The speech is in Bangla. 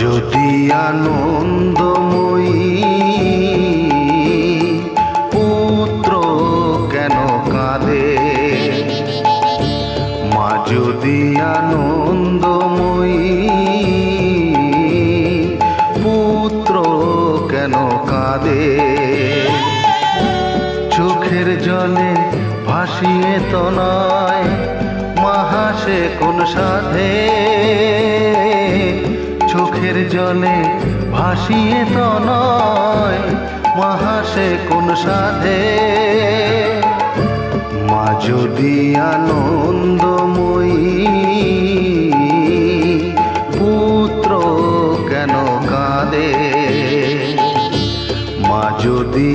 যদি আনন্দময়ী পুত্র কেন কাঁদে, মা যদি আনন্দময়ী পুত্র কেন কাঁদে, চোখের জলে ভাসিয়ে তো নয় মা হাসে কোন সাধে, চোখের জলে ভাসিয়ে তো নয় মা হাসে কোন সাধে, মা যদি আনন্দময়ী পুত্র কেন কাঁদে, মা যদি